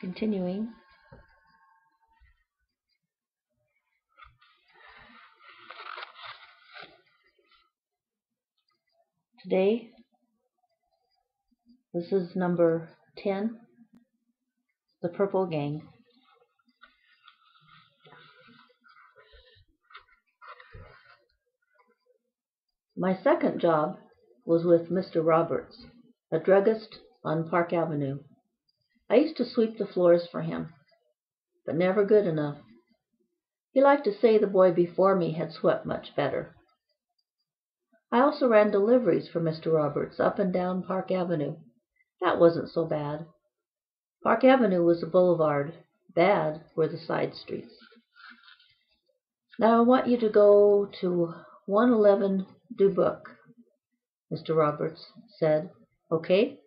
Continuing. Today, this is number 10, The Purple Gang. My second job was with Mr. Roberts, a druggist on Park Avenue. I used to sweep the floors for him, but never good enough. He liked to say the boy before me had swept much better. I also ran deliveries for Mr. Roberts up and down Park Avenue. That wasn't so bad. Park Avenue was a boulevard. Bad were the side streets. Now I want you to go to 111 Dubuque, Mr. Roberts said. Okay?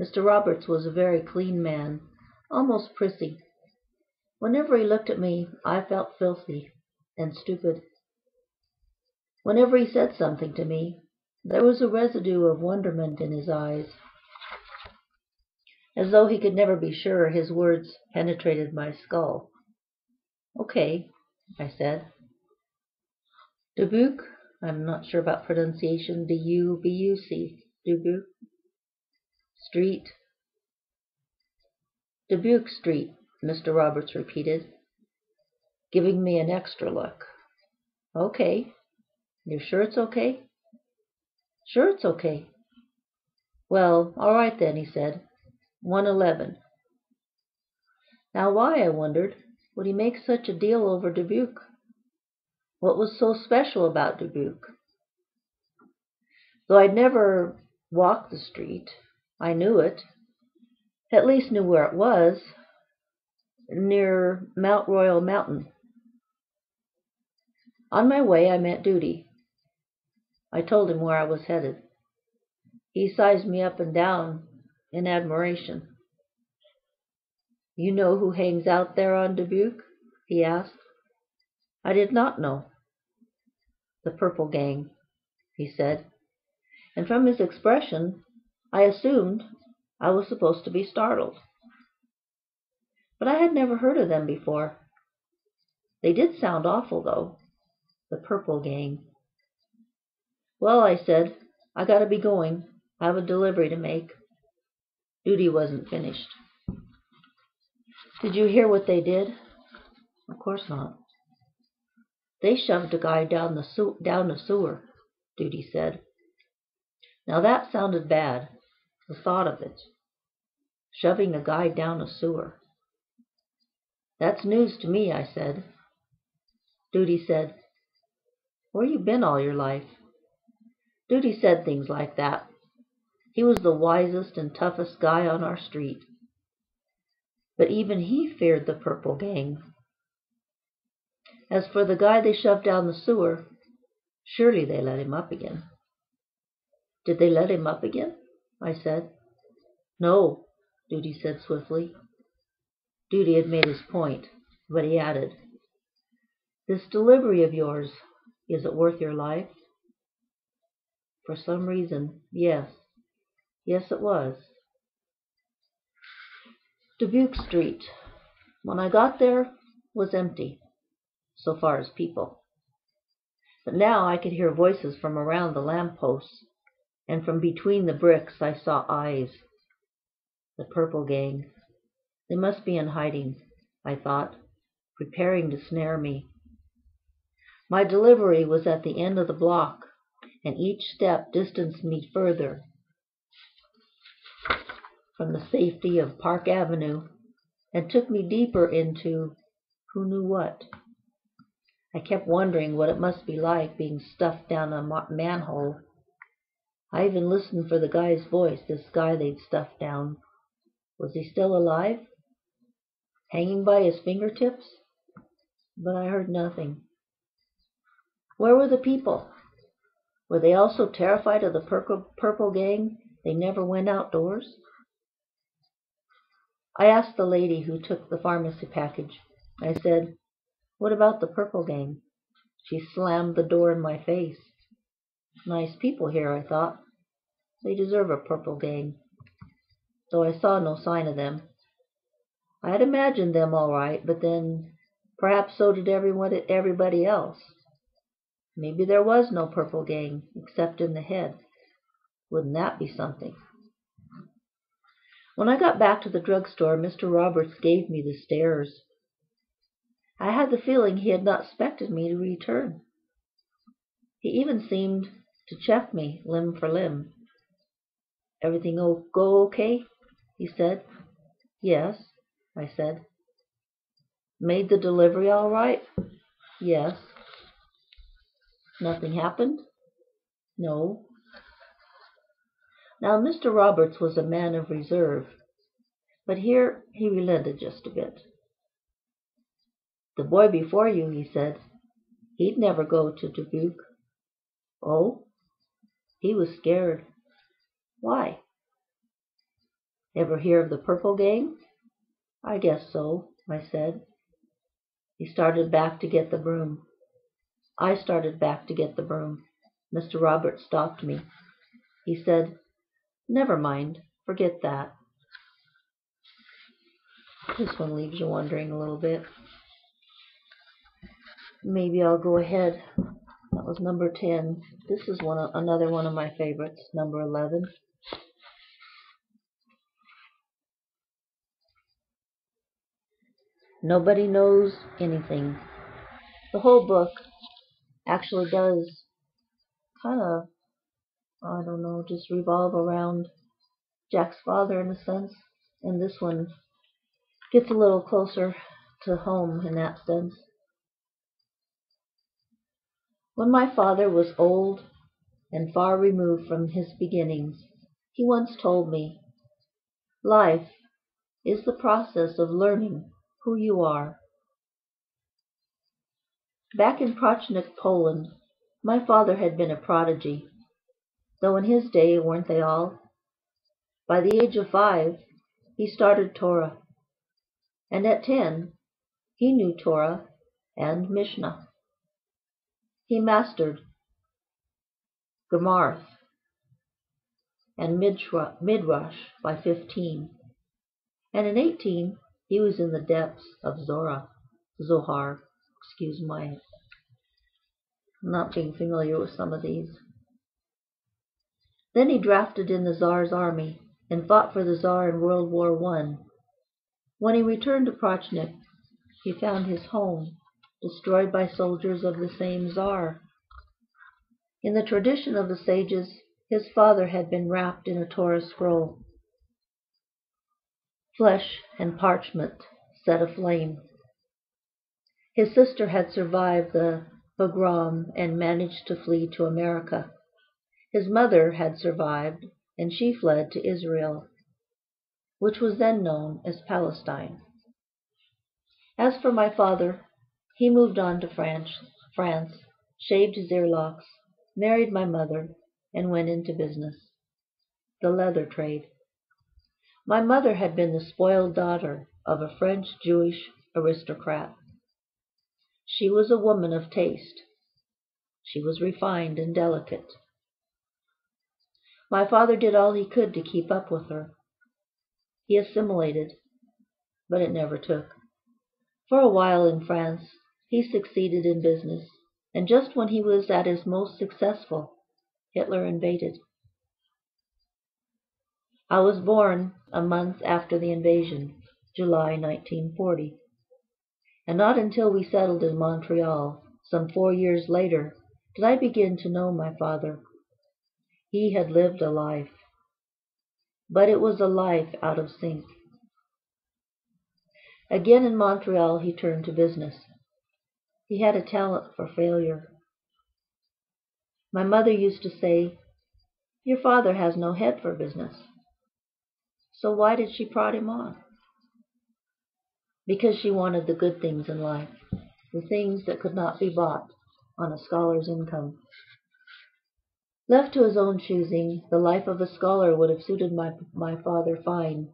Mr. Roberts was a very clean man, almost prissy. Whenever he looked at me, I felt filthy and stupid. Whenever he said something to me, there was a residue of wonderment in his eyes, as though he could never be sure his words penetrated my skull. Okay, I said. Dubuque, I'm not sure about pronunciation, D-U-B-U-C, Dubuque Street. Dubuque Street, Mr. Roberts repeated, giving me an extra look. Okay. You're sure it's okay? Sure it's okay. Well, all right then, he said. 111. Now why, I wondered, would he make such a deal over Dubuque? What was so special about Dubuque? Though I'd never walked the street, I knew it. At least knew where it was, near Mount Royal Mountain. On my way, I met Duty. I told him where I was headed. He sized me up and down in admiration. You know who hangs out there on Dubuque? He asked. I did not know. The Purple Gang, he said, and from his expression, I assumed I was supposed to be startled. But I had never heard of them before. They did sound awful, though. The Purple Gang. Well, I said, I gotta be going. I have a delivery to make. Duty wasn't finished. Did you hear what they did? Of course not. They shoved a guy down the sewer, Duty said. Now that sounded bad, the thought of it. Shoving a guy down a sewer. That's news to me, I said. Duty said, where you been all your life? Duty said things like that. He was the wisest and toughest guy on our street. But even he feared the Purple Gang. As for the guy they shoved down the sewer, surely they let him up again. Did they let him up again? I said. No, Duty said swiftly. Duty had made his point, but he added, this delivery of yours, is it worth your life? For some reason, yes. Yes, it was. Dubuque Street, when I got there, was empty, so far as people. But now I could hear voices from around the lampposts, and from between the bricks I saw eyes. The Purple Gang. They must be in hiding, I thought, preparing to snare me. My delivery was at the end of the block, and each step distanced me further from the safety of Park Avenue and took me deeper into who knew what. I kept wondering what it must be like being stuffed down a manhole. I even listened for the guy's voice, this guy they'd stuffed down. Was he still alive? Hanging by his fingertips? But I heard nothing. Where were the people? Were they also terrified of the Purple Gang? They never went outdoors? I asked the lady who took the pharmacy package. I said, what about the Purple Gang? She slammed the door in my face. Nice people here, I thought. They deserve a Purple Gang. so I saw no sign of them. I had imagined them all right, but then perhaps so did everybody else. Maybe there was no purple gang, except in the head. Wouldn't that be something? When I got back to the drugstore, Mr. Roberts gave me the stares. I had the feeling he had not expected me to return. He even seemed to check me limb for limb. "Everything go okay?" he said. "Yes," I said. "Made the delivery all right?" "Yes." "Nothing happened?" "No." Now, Mr. Roberts was a man of reserve, but here he relented just a bit. "The boy before you," he said, "he'd never go to Dubuque." "Oh?" "He was scared." "Why?" "Ever hear of the Purple Gang?" "I guess so," I said. He started back to get the broom. I started back to get the broom. Mr. Roberts stopped me. He said, "Never mind, forget that." This one leaves you wondering a little bit. Maybe I'll go ahead. That was number 10. This is another one of my favorites, number 11. Nobody knows anything. The whole book actually does kind of, I don't know, just revolve around Jack's father in a sense. And this one gets a little closer to home in that sense. When my father was old and far removed from his beginnings, he once told me, "Life is the process of learning who you are." Back in Prochnik, Poland, my father had been a prodigy, though in his day weren't they all? By the age of 5, he started Torah, and at 10, he knew Torah and Mishnah. He mastered Gemarth and Midrash by 15, and in 18, he was in the depths of Zohar. Excuse my not being familiar with some of these. Then he drafted in the Tsar's army and fought for the Tsar in World War I. When he returned to Prochnik, he found his home destroyed by soldiers of the same Tsar. In the tradition of the sages, his father had been wrapped in a Torah scroll. Flesh and parchment set aflame. His sister had survived the pogrom and managed to flee to America. His mother had survived, and she fled to Israel, which was then known as Palestine. As for my father, he moved on to France, shaved his earlocks, married my mother, and went into business, the leather trade. My mother had been the spoiled daughter of a French Jewish aristocrat. She was a woman of taste. She was refined and delicate. My father did all he could to keep up with her. He assimilated, but it never took. For a while in France, he succeeded in business, and just when he was at his most successful, Hitler invaded. I was born a month after the invasion, July 1940, and not until we settled in Montreal, some 4 years later, did I begin to know my father. He had lived a life, but it was a life out of sync. Again in Montreal, he turned to business. He had a talent for failure. My mother used to say, "Your father has no head for business." So why did she prod him on? Because she wanted the good things in life, the things that could not be bought on a scholar's income. Left to his own choosing, the life of a scholar would have suited my father fine.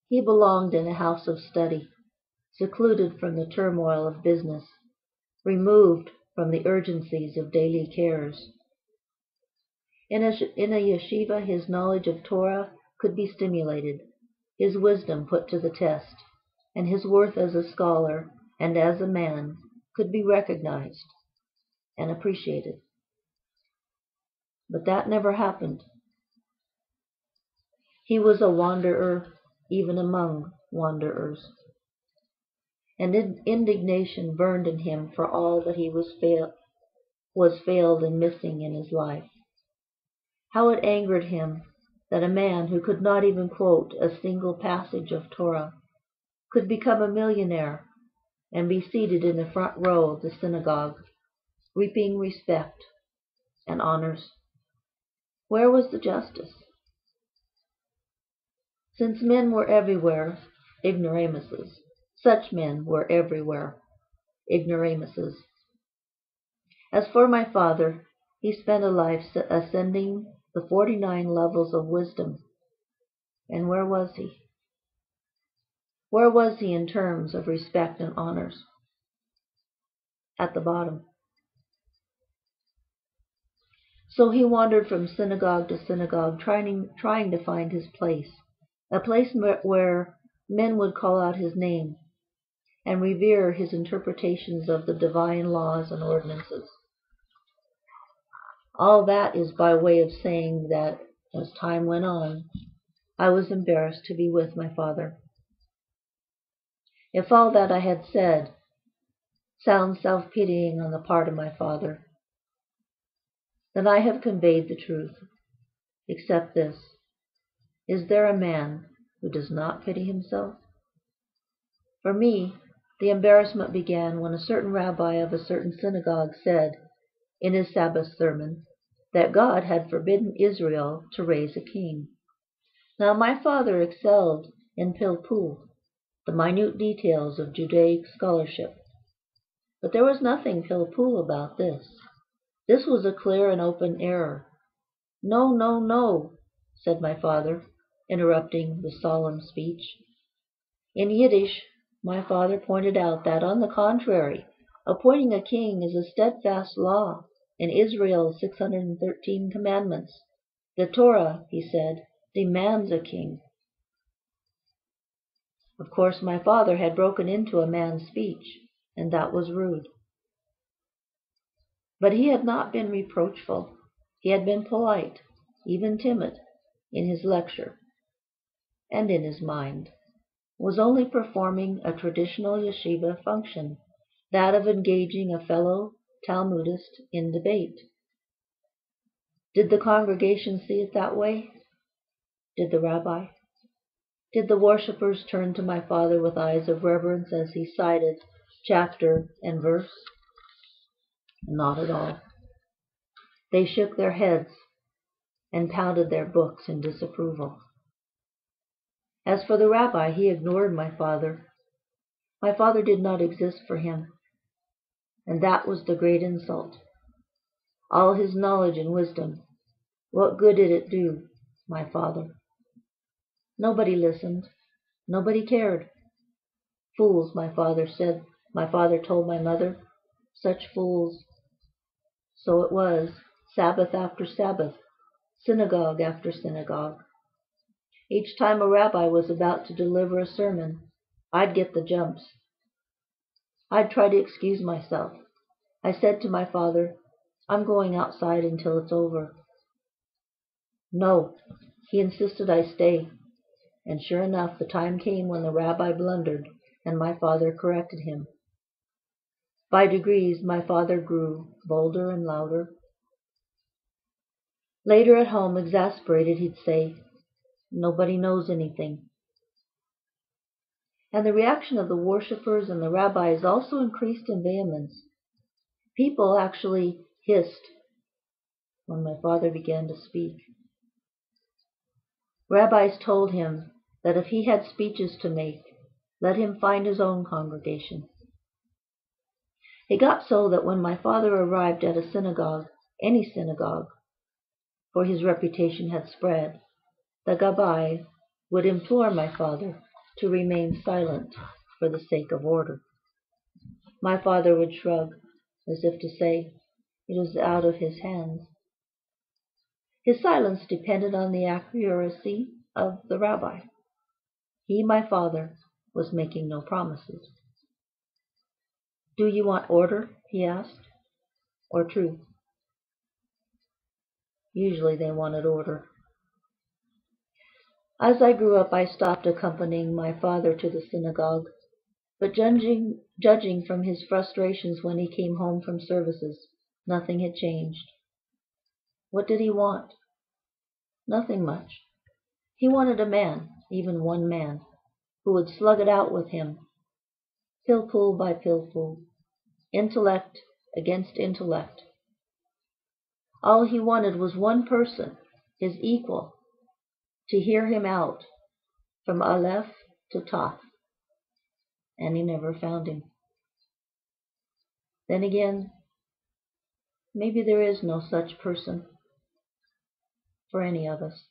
He belonged in a house of study, secluded from the turmoil of business, removed from the urgencies of daily cares. In a yeshiva, his knowledge of Torah could be stimulated, his wisdom put to the test, and his worth as a scholar and as a man could be recognized and appreciated. But that never happened. He was a wanderer even among wanderers, and indignation burned in him for all that he was failed and missing in his life. How it angered him that a man who could not even quote a single passage of Torah could become a millionaire and be seated in the front row of the synagogue, reaping respect and honors. Where was the justice? Since men were everywhere ignoramuses, such men were everywhere ignoramuses. As for my father, he spent a life ascending the 49 levels of wisdom. And where was he? Where was he in terms of respect and honors? At the bottom. So he wandered from synagogue to synagogue, trying to find his place, a place where men would call out his name and revere his interpretations of the divine laws and ordinances. All that is by way of saying that, as time went on, I was embarrassed to be with my father. If all that I had said sounds self-pitying on the part of my father, then I have conveyed the truth, except this: is there a man who does not pity himself? For me, the embarrassment began when a certain rabbi of a certain synagogue said, in his Sabbath sermon, that God had forbidden Israel to raise a king. Now my father excelled in pilpul, the minute details of Judaic scholarship. But there was nothing pilpul about this. This was a clear and open error. No, no, no, said my father, interrupting the solemn speech. In Yiddish, my father pointed out that, on the contrary, appointing a king is a steadfast law in Israel's 613 commandments. The Torah, he said, demands a king. Of course, my father had broken into a man's speech, and that was rude. But he had not been reproachful. He had been polite, even timid, in his lecture, and in his mind was only performing a traditional yeshiva function, that of engaging a fellow Talmudist in debate. Did the congregation see it that way? Did the rabbi? Did the worshippers turn to my father with eyes of reverence as he cited chapter and verse? Not at all. They shook their heads and pounded their books in disapproval. As for the rabbi, he ignored my father. My father did not exist for him, and that was the great insult. All his knowledge and wisdom, what good did it do my father? Nobody listened. Nobody cared. Fools, my father said. My father told my mother. Such fools. So it was, Sabbath after Sabbath, synagogue after synagogue. Each time a rabbi was about to deliver a sermon, I'd get the jumps. I'd try to excuse myself. I said to my father, I'm going outside until it's over. No, he insisted I stay. And sure enough, the time came when the rabbi blundered, and my father corrected him. By degrees, my father grew bolder and louder. Later at home, exasperated, he'd say, nobody knows anything. And the reaction of the worshippers and the rabbis also increased in vehemence. People actually hissed when my father began to speak. Rabbis told him that if he had speeches to make, let him find his own congregation. It got so that when my father arrived at a synagogue, any synagogue, for his reputation had spread, the gabbai would implore my father to remain silent for the sake of order. My father would shrug, as if to say, it was out of his hands. His silence depended on the accuracy of the rabbi. He, my father, was making no promises. "Do you want order?" he asked, "or truth?" Usually they wanted order. As I grew up, I stopped accompanying my father to the synagogue, but judging from his frustrations when he came home from services, nothing had changed. What did he want? Nothing much. He wanted a man, even one man, who would slug it out with him, pillful by pillful, intellect against intellect. All he wanted was one person, his equal, to hear him out from Aleph to Taf, and he never found him. Then again, maybe there is no such person for any of us.